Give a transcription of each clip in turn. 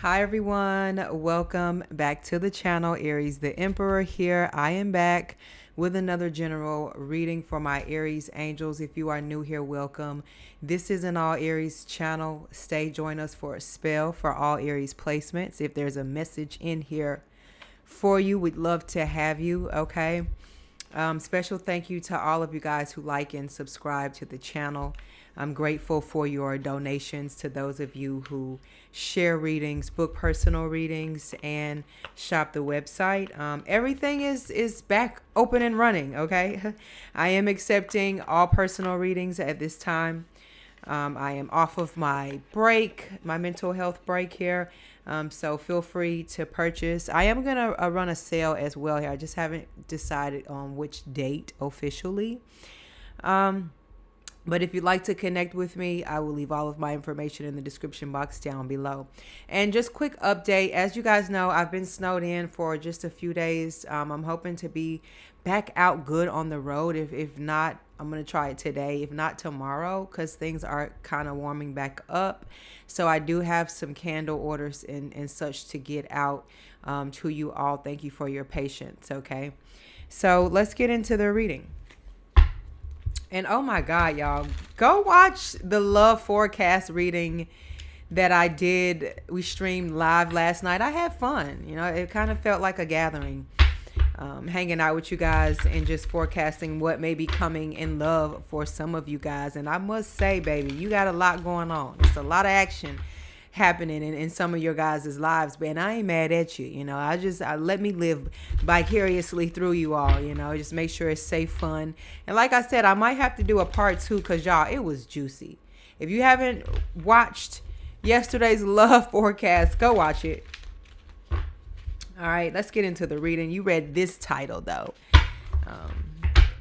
Hi everyone, welcome back to the channel. Aries the Emperor here. I am back with another general reading for my Aries angels. If you are new here, welcome. This is an all Aries channel. Stay, join us for a spell for all Aries placements. If there's a message in here for you, we'd love to have you. Okay. Special thank you to all of you guys who like and subscribe to the channel. I'm grateful for your donations, to those of you who share readings, book personal readings, and shop the website. Everything is back open and running, okay? I am accepting all personal readings at this time. I am off of my break, my mental health break here. So feel free to purchase. I am going to run a sale as well here. I just haven't decided on which date officially. But if you'd like to connect with me, I will leave all of my information in the description box down below. And just quick update. As you guys know, I've been snowed in for just a few days. I'm hoping to be back out good on the road. If not, I'm going to try it today. If not tomorrow, because things are kind of warming back up. So I do have some candle orders and such to get out to you all. Thank you for your patience. Okay. So let's get into the reading. And oh my God, y'all, go watch the love forecast reading that I did. We streamed live last night. I had fun. You know, it kind of felt like a gathering, hanging out with you guys and just forecasting what may be coming in love for some of you guys. And I must say, baby, you got a lot going on. It's a lot of action happening in some of your guys' lives, man. I ain't mad at you. You know, I let me live vicariously through you all, you know, just make sure it's safe, fun. And like I said, I might have to do a part 2 because y'all, it was juicy. If you haven't watched yesterday's love forecast, go watch it. All right, let's get into the reading. You read this title though.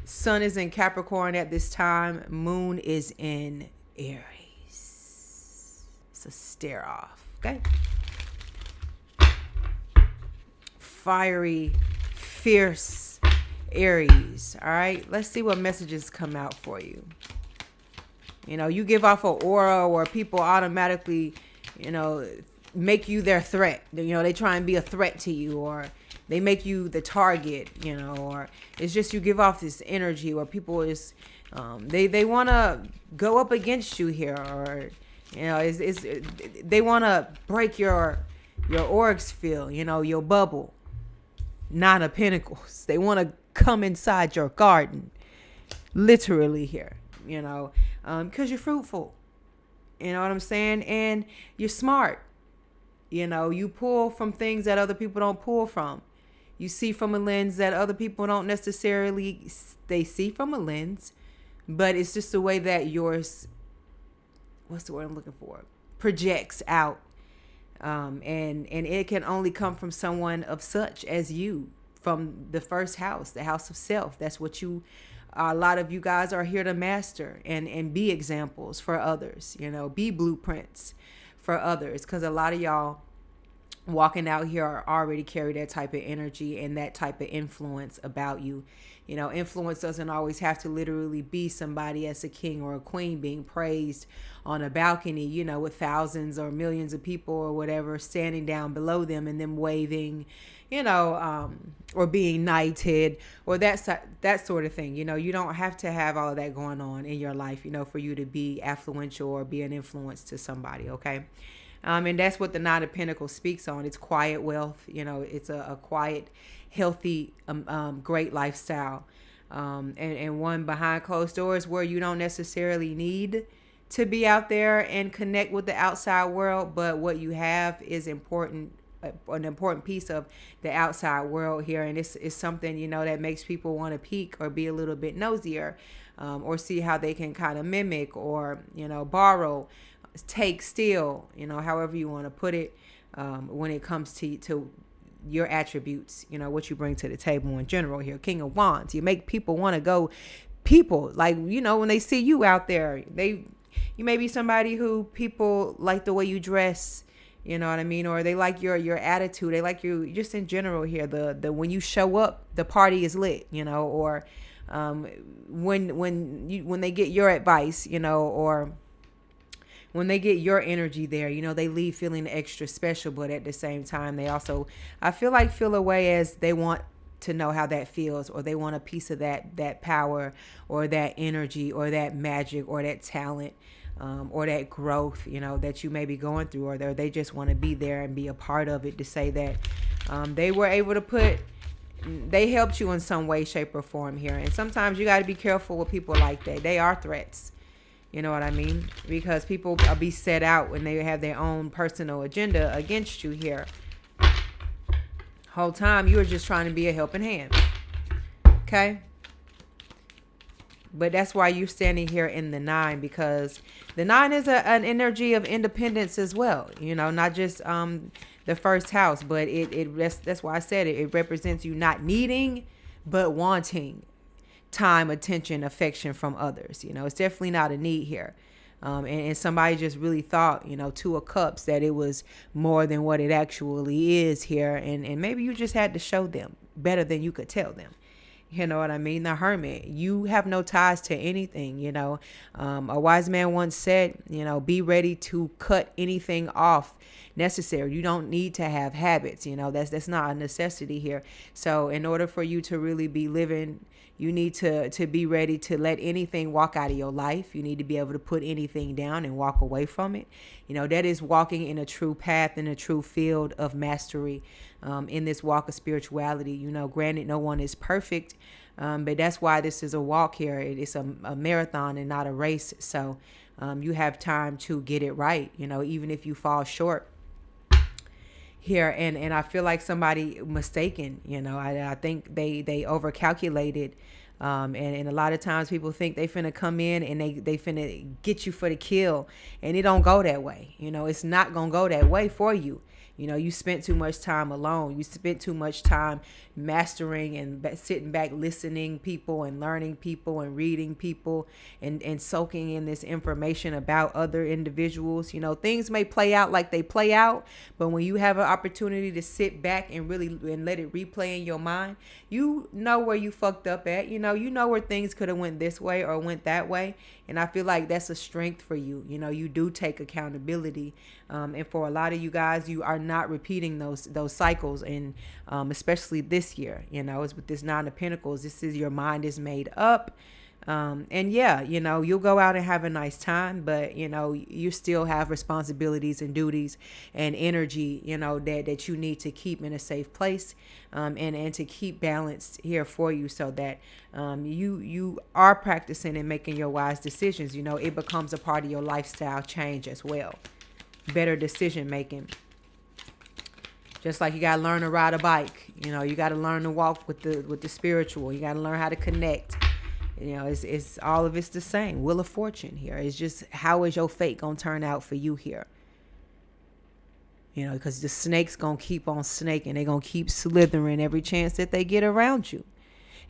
Sun is in Capricorn at this time. Moon is in Aries. A stare off. Okay. Fiery, fierce Aries. All right. Let's see what messages come out for you. You know, you give off an aura where people automatically, you know, make you their threat. You know, they try and be a threat to you, or they make you the target, you know, or it's just you give off this energy where people is they want to go up against you here, or you know, they want to break your auric field, you know, your bubble. Nine of Pentacles. They want to come inside your garden, literally here, you know, because you're fruitful. You know what I'm saying? And you're smart. You know, you pull from things that other people don't pull from. You see from a lens that other people don't necessarily, they see from a lens, but it's just the way that yours, what's the word I'm looking for, projects out. And it can only come from someone of such as you, from the first house, the house of self. That's what you, a lot of you guys are here to master and be examples for others, you know, be blueprints for others. Because a lot of y'all walking out here are already carry that type of energy and that type of influence about you. You know, influence doesn't always have to literally be somebody as a king or a queen being praised on a balcony, you know, with thousands or millions of people or whatever standing down below them and them waving, you know, or being knighted or that sort of thing. You know, you don't have to have all of that going on in your life, you know, for you to be affluential or be an influence to somebody. Okay. And that's what the Nine of Pentacles speaks on. It's quiet wealth. You know, it's a quiet, healthy, great lifestyle. And one behind closed doors where you don't necessarily need to be out there and connect with the outside world. But what you have is important, an important piece of the outside world here. And it's something, you know, that makes people want to peek or be a little bit nosier, or see how they can kind of mimic or, you know, borrow, take, steal, you know, however you want to put it, when it comes to your attributes, you know, what you bring to the table in general here. King of Wands, you make people want to go, people like, you know, when they see you out there, you may be somebody who people like the way you dress, you know what I mean? Or they like your attitude. They like you just in general here. The when you show up, the party is lit, you know, or when they get your advice, you know, or when they get your energy there, they leave feeling extra special, but at the same time, they also, I feel like, feel a way as they want to know how that feels, or they want a piece of that power, or that energy, or that magic, or that talent, or that growth, that you may be going through, or they just want to be there and be a part of it, to say that they were able to they helped you in some way, shape, or form here. And sometimes you got to be careful with people like that. They are threats. You know what I mean? Because people will be set out when they have their own personal agenda against you here. Whole time you were just trying to be a helping hand. Okay? But that's why you're standing here in the 9, because the 9 is an energy of independence as well. Not just the first house, but that's why I said it. It represents you not needing, but wanting time, attention, affection from others. It's definitely not a need here. And somebody just really thought, 2 of Cups, that it was more than what it actually is here. And maybe you just had to show them better than you could tell them. You know what I mean? The Hermit, you have no ties to anything. A wise man once said, be ready to cut anything off necessary. You don't need to have habits. That's not a necessity here. So in order for you to really be living, you need to be ready to let anything walk out of your life. You need to be able to put anything down and walk away from it. That is walking in a true path, in a true field of mastery, in this walk of spirituality. Granted, no one is perfect, but that's why this is a walk here. It's a marathon and not a race. So you have time to get it right, even if you fall short here. And I feel like somebody mistaken, I think they overcalculated. And a lot of times people think they finna come in and they finna get you for the kill, and it don't go that way. It's not gonna go that way for you. You spent too much time alone. You spent too much time mastering and sitting back, listening people and learning people and reading people and soaking in this information about other individuals. Things may play out like they play out, but when you have an opportunity to sit back and really and let it replay in your mind, you know where you fucked up at. You know where things could have went this way or went that way. And I feel like that's a strength for you. You do take accountability. And for a lot of you guys, you are not repeating those cycles. And especially this year, it's with this 9 of Pentacles. This is, your mind is made up. And yeah, you'll go out and have a nice time, but you still have responsibilities and duties and energy, that you need to keep in a safe place, and to keep balanced here for you, so that you are practicing and making your wise decisions. It becomes a part of your lifestyle change as well. Better decision making. Just like you got to learn to ride a bike, you got to learn to walk with the spiritual. You got to learn how to connect. It's all of it's the same. Wheel of Fortune here. It's just, how is your fate going to turn out for you here? Because the snake's going to keep on snaking. They're going to keep slithering every chance that they get around you.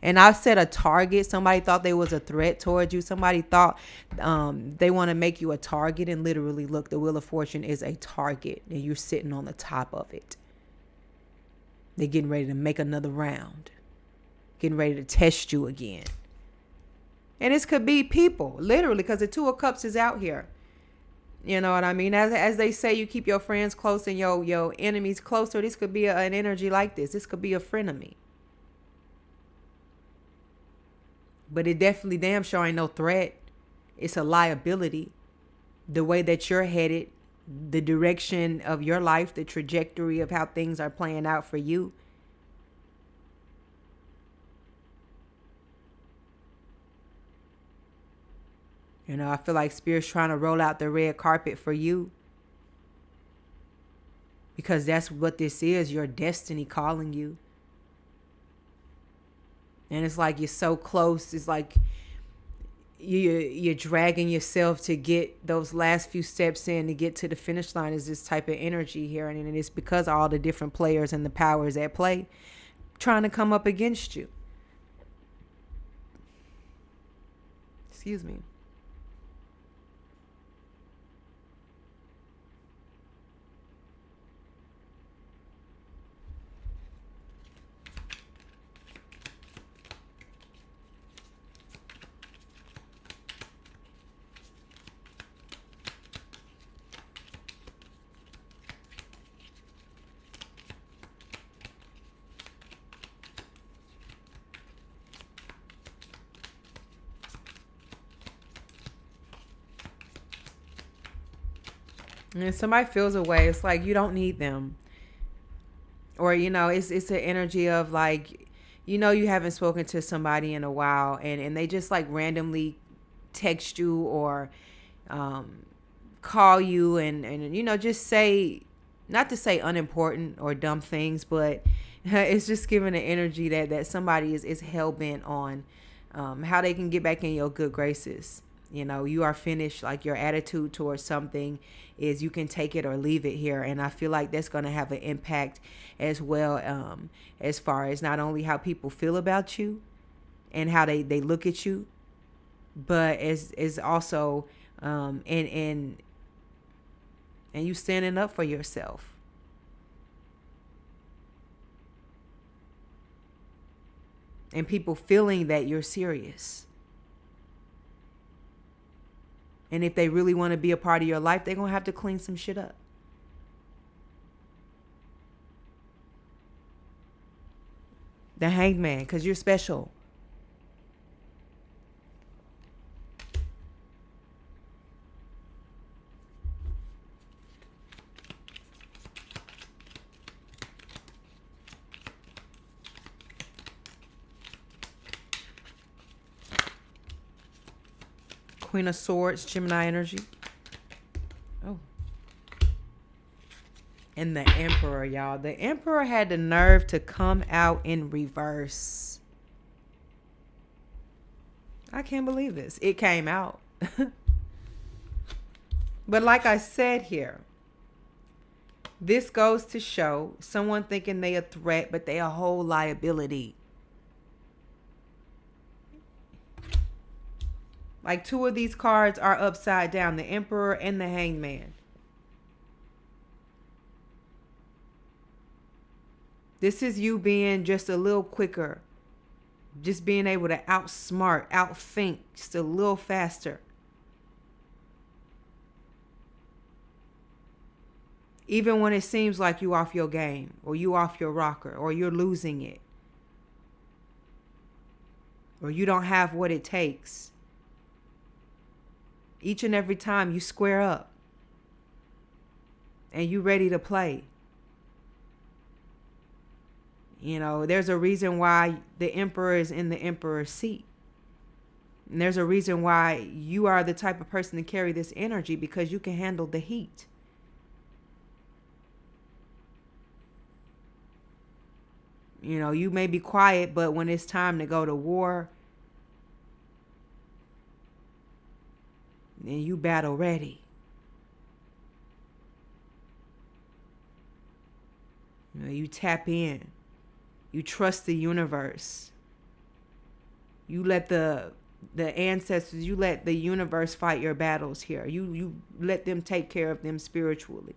And I said a target. Somebody thought they was a threat towards you. Somebody thought they want to make you a target. And literally, look, the Wheel of Fortune is a target. And you're sitting on the top of it. They're getting ready to make another round. Getting ready to test you again. And this could be people, literally, because the 2 of Cups is out here. You know what I mean? As they say, you keep your friends close and your enemies closer. This could be an energy like this. This could be a frenemy. But it definitely damn sure ain't no threat. It's a liability. The way that you're headed, the direction of your life, the trajectory of how things are playing out for you. I feel like Spirit's trying to roll out the red carpet for you. Because that's what this is, your destiny calling you. And it's like you're so close. It's like you're dragging yourself to get those last few steps in to get to the finish line, is this type of energy here. And it's because of all the different players and the powers at play trying to come up against you. Excuse me. And somebody feels a way. It's like you don't need them. Or, it's an energy of like, you haven't spoken to somebody in a while, and they just like randomly text you or call you and just say, not to say unimportant or dumb things, but it's just giving an energy that somebody is hell-bent on how they can get back in your good graces. You are finished. Like, your attitude towards something is you can take it or leave it here. And I feel like that's going to have an impact as well, as far as not only how people feel about you and how they look at you, but as also and you standing up for yourself. And people feeling that you're serious. And if they really want to be a part of your life, they're going to have to clean some shit up. The Hanged Man, because you're special. Queen of Swords, Gemini energy. Oh. And the Emperor, y'all. The Emperor had the nerve to come out in reverse. I can't believe this. It came out. But like I said here, this goes to show someone thinking they a threat, but they a whole liability. Like, two of these cards are upside down, the Emperor and the Hanged Man. This is you being just a little quicker. Just being able to outsmart, outthink just a little faster. Even when it seems like you off your game, or you off your rocker, or you're losing it, or you don't have what it takes. Each and every time you square up and you ready to play. There's a reason why the Emperor is in the Emperor's seat. And there's a reason why you are the type of person to carry this energy, because you can handle the heat. You may be quiet, but when it's time to go to war, then you battle ready. You tap in. You trust the universe. You let the ancestors, you let the universe fight your battles here. You let them take care of them spiritually,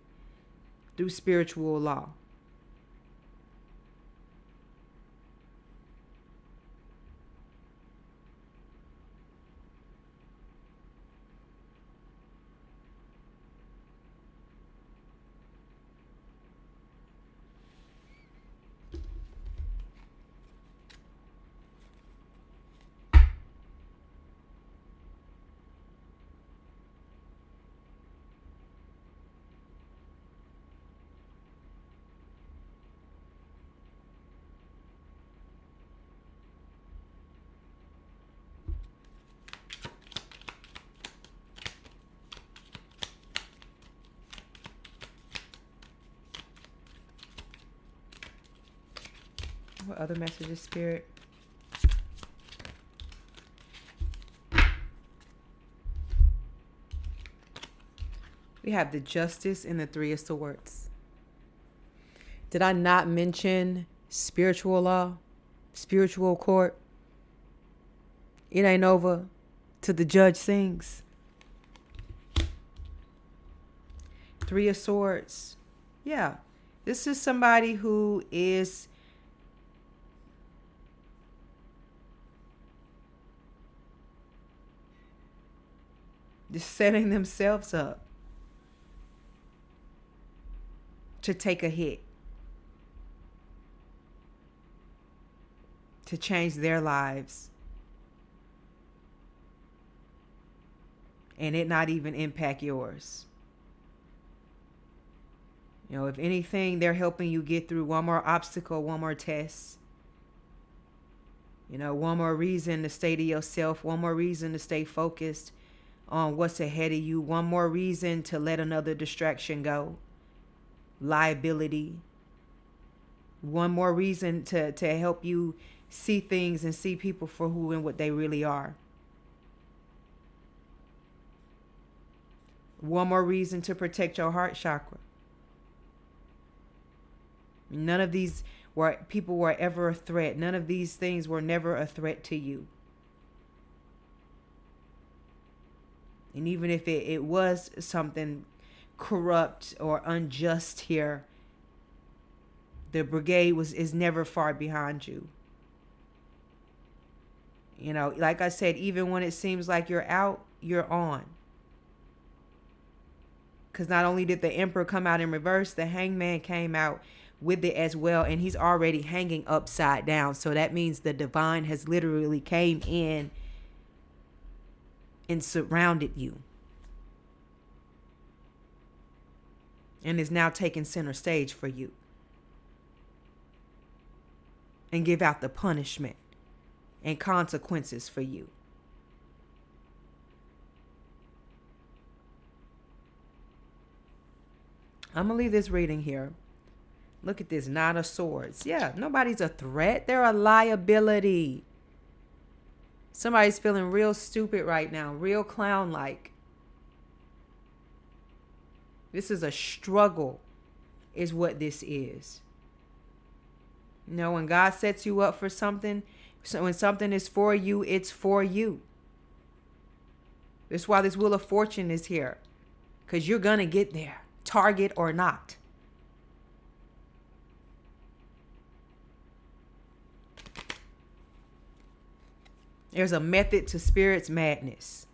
through spiritual law. What other messages, Spirit? We have the Justice and the Three of Swords. Did I not mention spiritual law, spiritual court? It ain't over till the judge sings. Three of Swords. Yeah. This is somebody who is just setting themselves up to take a hit, to change their lives, and it not even impact yours. You know, if anything, they're helping you get through one more obstacle, one more test. You know, one more reason to stay to yourself, one more reason to stay focused on what's ahead of you, one more reason to let another distraction go. Liability. One more reason to help you see things and see people for who and what they really are. One more reason to protect your heart chakra. None of these people were ever a threat. None of these things were never a threat to you. And even if it was something corrupt or unjust here, the brigade is never far behind you. You know, like I said, even when it seems like you're out, you're on. Because not only did the Emperor come out in reverse, the Hangman came out with it as well, and he's already hanging upside down. So that means the divine has literally came in and surrounded you and is now taking center stage for you and give out the punishment and consequences for you. I'm gonna leave this reading here. Look at this Knight of Swords. Yeah, nobody's a threat. They're a liability. Somebody's feeling real stupid right now, real clown-like. This is a struggle, is what this is. You know, when God sets you up for something, so when something is for you, it's for you. That's why this Wheel of Fortune is here. Because you're going to get there, target or not. There's a method to Spirit's madness.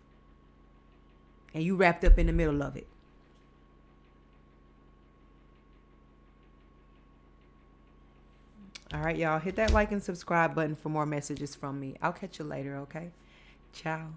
And you wrapped up in the middle of it. All right, y'all. Hit that like and subscribe button for more messages from me. I'll catch you later, okay? Ciao.